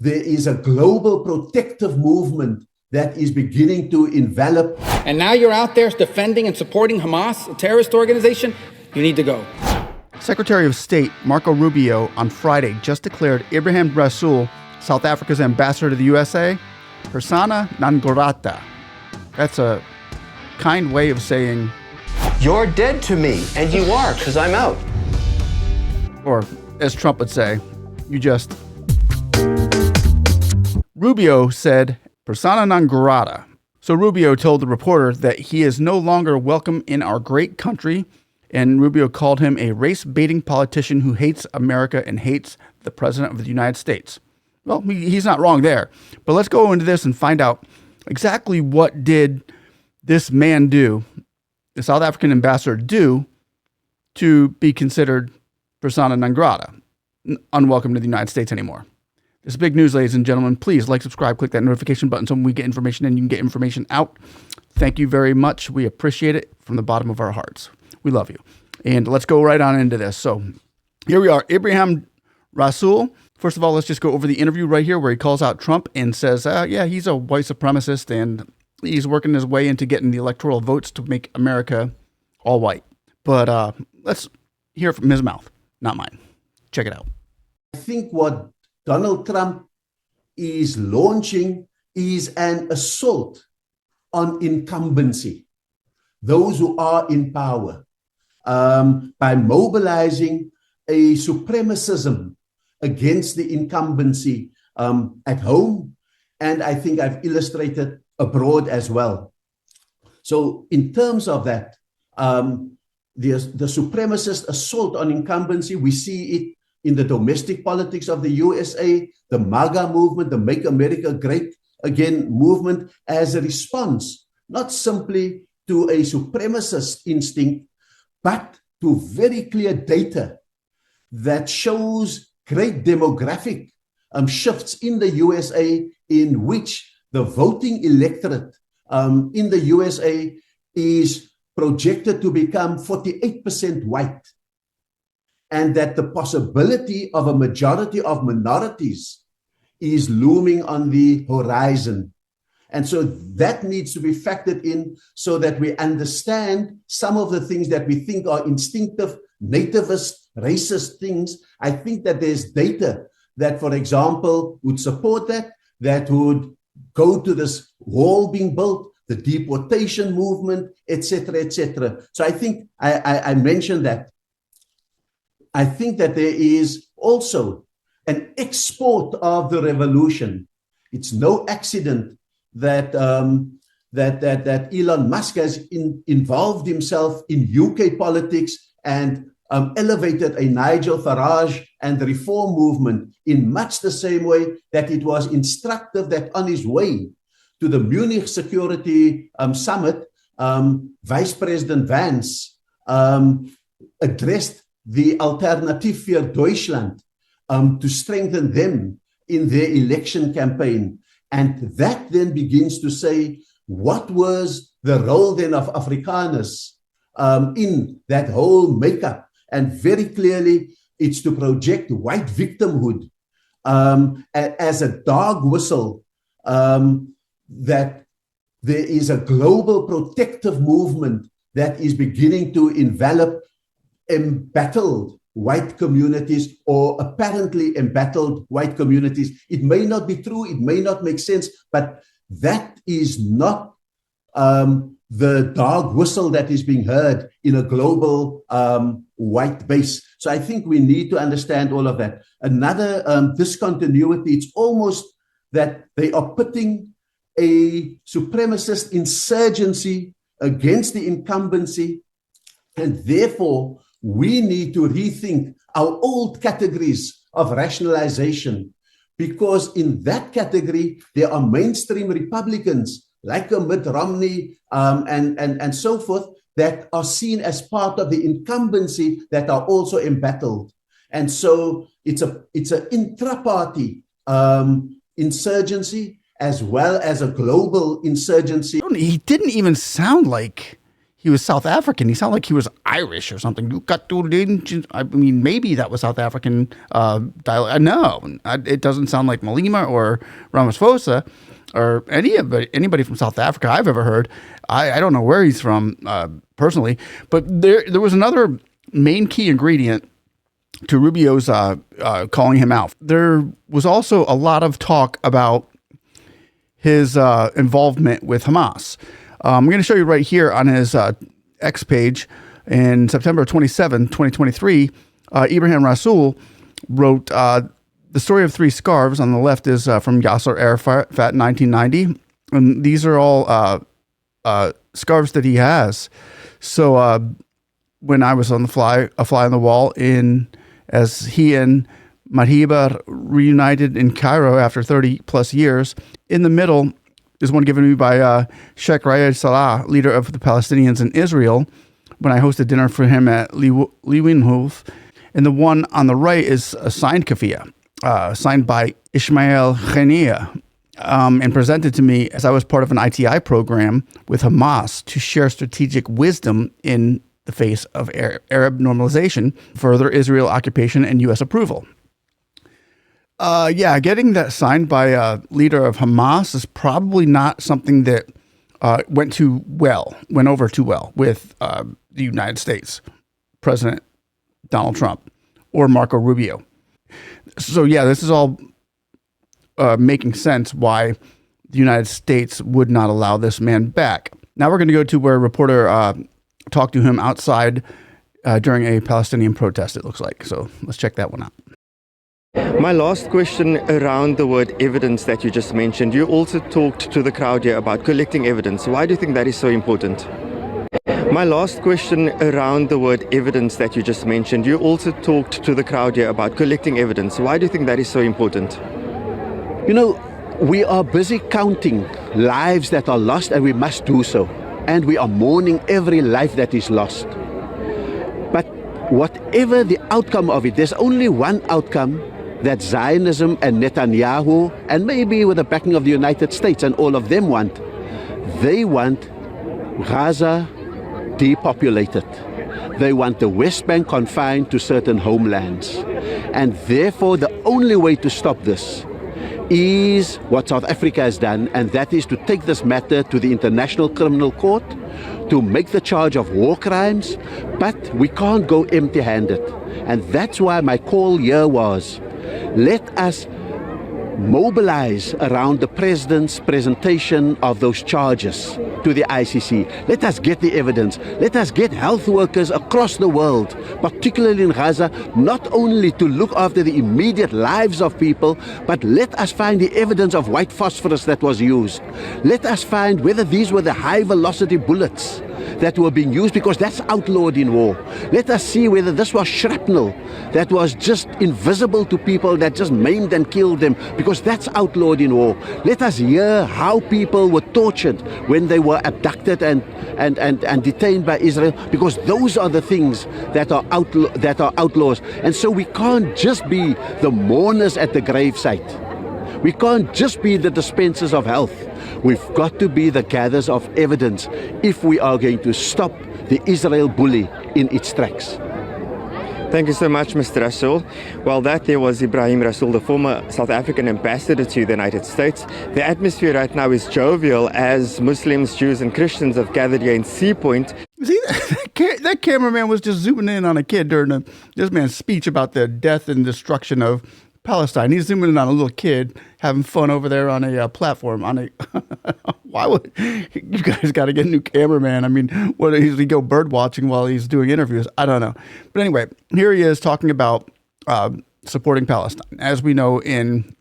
there is a global protective movement that is beginning to envelop. And now you're out there defending and supporting Hamas, a terrorist organization? You need to go. Secretary of State Marco Rubio on Friday just declared Ibrahim Rasool, South Africa's ambassador to the USA, persona non grata. That's a kind way of saying, you're dead to me, and you are, because I'm out. Or, as Trump would say, you just... Rubio said, persona non grata. So Rubio told the reporter that he is no longer welcome in our great country, and Rubio called him a race-baiting politician who hates America and hates the President of the United States. Well, he's not wrong there. But let's go into this and find out exactly what did this man do, the South African ambassador do, to be considered persona non grata, unwelcome to the United States anymore. This is big news, ladies and gentlemen. Please like, subscribe, click that notification button so when we get information in, you can get information out. Thank you very much. We appreciate it from the bottom of our hearts. We love you. And let's go right on into this. So here we are, Ibrahim Rasool. First of all, let's just go over the interview right here where he calls out Trump and says, yeah, he's a white supremacist and he's working his way into getting the electoral votes to make America all white. But let's hear it from his mouth, not mine. Check it out. I think what Donald Trump is launching is an assault on incumbency, those who are in power, by mobilizing a supremacism against the incumbency at home. And I think I've illustrated abroad as well. So in terms of that, the supremacist assault on incumbency, we see it in the domestic politics of the USA, the MAGA movement, the Make America Great Again movement, as a response, not simply to a supremacist instinct, but to very clear data that shows great demographic shifts in the USA, in which the voting electorate in the USA is projected to become 48% white, and that the possibility of a majority of minorities is looming on the horizon. And so that needs to be factored in so that we understand some of the things that we think are instinctive, nativist, racist things. I think that there's data that, for example, would support that would go to this wall being built, the deportation movement, etc., etc. So I think I mentioned that. I think that there is also an export of the revolution. It's no accident that that Elon Musk has involved himself in UK politics and elevated a Nigel Farage and the reform movement in much the same way that it was instructive that on his way to the Munich Security Summit, Vice President Vance addressed the Alternative für Deutschland to strengthen them in their election campaign. And that then begins to say, what was the role then of Afrikaners in that whole makeup? And very clearly, it's to project white victimhood as a dog whistle, that there is a global protective movement that is beginning to envelop embattled white communities, or apparently embattled white communities. It may not be true, it may not make sense, but that is not the dog whistle that is being heard in a global white base. So I think we need to understand all of that. Another discontinuity, it's almost that they are putting a supremacist insurgency against the incumbency, and therefore we need to rethink our old categories of rationalization, because in that category, there are mainstream Republicans like Mitt Romney and so forth that are seen as part of the incumbency that are also embattled. And so it's an intra-party insurgency as well as a global insurgency. He didn't even sound like he was South African. He sounded like he was Irish or something. You got to, I mean, maybe that was South African dialect. No, it doesn't sound like Malema or Ramaphosa or anybody from South Africa I've ever heard. I don't know where he's from personally, but there was another main key ingredient to Rubio's calling him out. There was also a lot of talk about his involvement with Hamas. I'm going to show you right here on his X page in September 27, 2023, Ibrahim Rasool wrote The Story of Three Scarves. On the left is from Yasser Arafat, 1990. And these are all scarves that he has. So when I was on a fly on the wall as he and Mahiba reunited in Cairo after 30 plus years, in the middle is one given to me by Sheikh Riyad Salah, leader of the Palestinians in Israel, when I hosted dinner for him at Leeuwenhof. And the one on the right is a signed kafia, signed by Ismail Khania, and presented to me as I was part of an ITI program with Hamas to share strategic wisdom in the face of Arab normalization, further Israel occupation, and U.S. approval. Getting that signed by a leader of Hamas is probably not something that went over too well with the United States President Donald Trump or Marco Rubio. So this is all making sense why the United States would not allow this man back. Now we're going to go to where a reporter talked to him outside during a Palestinian protest, it looks like. So let's check that one out. My last question around the word evidence that you just mentioned. You also talked to the crowd here about collecting evidence. Why do you think that is so important? My last question around the word evidence that you just mentioned. You also talked to the crowd here about collecting evidence. Why do you think that is so important? You know, we are busy counting lives that are lost, and we must do so. And we are mourning every life that is lost. But whatever the outcome of it, there's only one outcome that Zionism and Netanyahu, and maybe with the backing of the United States and all of them want. They want Gaza depopulated. They want the West Bank confined to certain homelands. And therefore, the only way to stop this is what South Africa has done, and that is to take this matter to the International Criminal Court to make the charge of war crimes, but we can't go empty-handed. And that's why my call here was, let us mobilize around the President's presentation of those charges to the ICC. Let us get the evidence. Let us get health workers across the world, particularly in Gaza, not only to look after the immediate lives of people, but let us find the evidence of white phosphorus that was used. Let us find whether these were the high-velocity bullets that were being used, because that's outlawed in war. Let us see whether this was shrapnel that was just invisible to people, that just maimed and killed them, because that's outlawed in war. Let us hear how people were tortured when they were abducted and detained by Israel, because those are the things that are outlaws. And so we can't just be the mourners at the gravesite. We can't just be the dispensers of health. We've got to be the gatherers of evidence if we are going to stop the Israel bully in its tracks. Thank you so much, Mr. Rasool. Well, there was Ibrahim Rasool, the former South African ambassador to the United States. The atmosphere right now is jovial as Muslims, Jews, and Christians have gathered here in Sea Point. See, that cameraman was just zooming in on a kid during this man's speech about the death and destruction of Palestine. He's zooming in on a little kid having fun over there on a platform. Why would you guys got to get a new cameraman? I mean, what does he go bird watching while he's doing interviews? I don't know. But anyway, here he is talking about supporting Palestine. As we know, in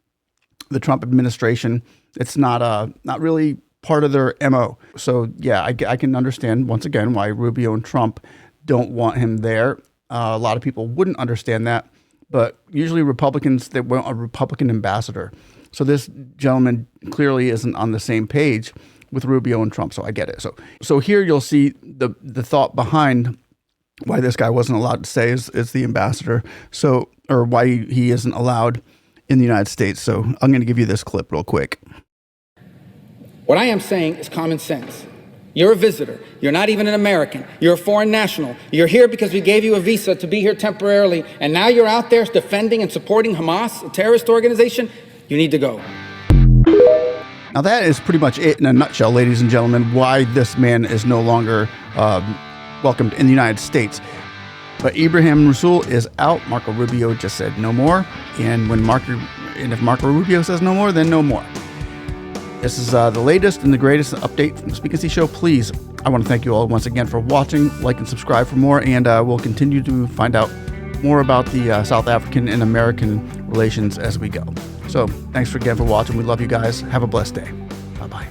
the Trump administration, it's not really part of their MO. So yeah, I can understand once again why Rubio and Trump don't want him there. A lot of people wouldn't understand that. But usually Republicans, they want a Republican ambassador. So this gentleman clearly isn't on the same page with Rubio and Trump. So I get it. So here you'll see the thought behind why this guy wasn't allowed to say is the ambassador. So, or why he isn't allowed in the United States. So I'm going to give you this clip real quick. What I am saying is common sense. You're a visitor. You're not even an American. You're a foreign national. You're here because we gave you a visa to be here temporarily, and now you're out there defending and supporting Hamas, a terrorist organization. You need to go. Now that is pretty much it in a nutshell, ladies and gentlemen, why this man is no longer welcomed in the United States. But Ibrahim Rasool is out. Marco Rubio just said no more. And if Marco Rubio says no more, then no more. This is the latest and the greatest update from the Speak and See Show. Please, I want to thank you all once again for watching. Like and subscribe for more. And we'll continue to find out more about the South African and American relations as we go. So thanks again for watching. We love you guys. Have a blessed day. Bye-bye.